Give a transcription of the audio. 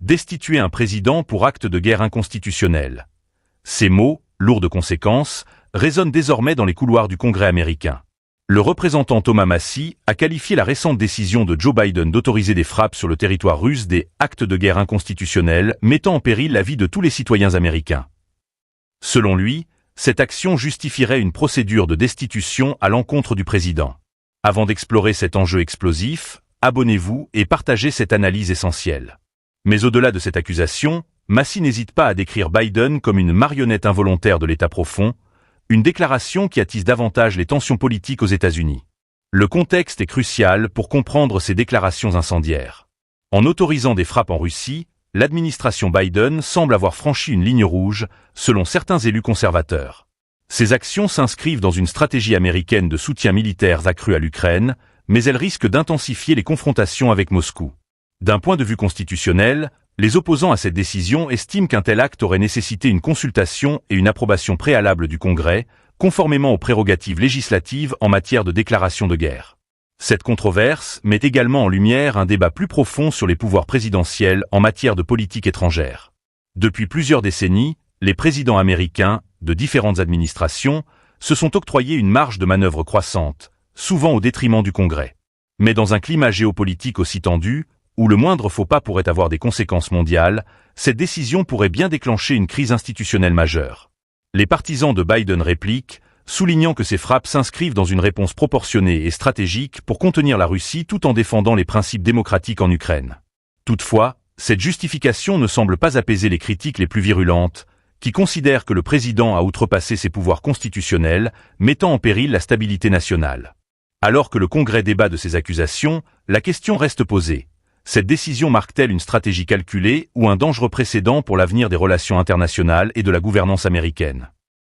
Destituer un président pour acte de guerre inconstitutionnel. Ces mots, lourds de conséquences, résonnent désormais dans les couloirs du Congrès américain. Le représentant Thomas Massie a qualifié la récente décision de Joe Biden d'autoriser des frappes sur le territoire russe des « actes de guerre inconstitutionnels » mettant en péril la vie de tous les citoyens américains. Selon lui, cette action justifierait une procédure de destitution à l'encontre du président. Avant d'explorer cet enjeu explosif, abonnez-vous et partagez cette analyse essentielle. Mais au-delà de cette accusation, Massie n'hésite pas à décrire Biden comme une marionnette involontaire de l'État profond, une déclaration qui attise davantage les tensions politiques aux États-Unis. Le contexte est crucial pour comprendre ces déclarations incendiaires. En autorisant des frappes en Russie, l'administration Biden semble avoir franchi une ligne rouge, selon certains élus conservateurs. Ces actions s'inscrivent dans une stratégie américaine de soutien militaire accru à l'Ukraine, mais elles risquent d'intensifier les confrontations avec Moscou. D'un point de vue constitutionnel, les opposants à cette décision estiment qu'un tel acte aurait nécessité une consultation et une approbation préalable du Congrès, conformément aux prérogatives législatives en matière de déclaration de guerre. Cette controverse met également en lumière un débat plus profond sur les pouvoirs présidentiels en matière de politique étrangère. Depuis plusieurs décennies, les présidents américains, de différentes administrations, se sont octroyés une marge de manœuvre croissante, souvent au détriment du Congrès. Mais dans un climat géopolitique aussi tendu, où le moindre faux pas pourrait avoir des conséquences mondiales, cette décision pourrait bien déclencher une crise institutionnelle majeure. Les partisans de Biden répliquent, soulignant que ces frappes s'inscrivent dans une réponse proportionnée et stratégique pour contenir la Russie tout en défendant les principes démocratiques en Ukraine. Toutefois, cette justification ne semble pas apaiser les critiques les plus virulentes, qui considèrent que le président a outrepassé ses pouvoirs constitutionnels, mettant en péril la stabilité nationale. Alors que le Congrès débat de ces accusations, la question reste posée. Cette décision marque-t-elle une stratégie calculée ou un dangereux précédent pour l'avenir des relations internationales et de la gouvernance américaine ?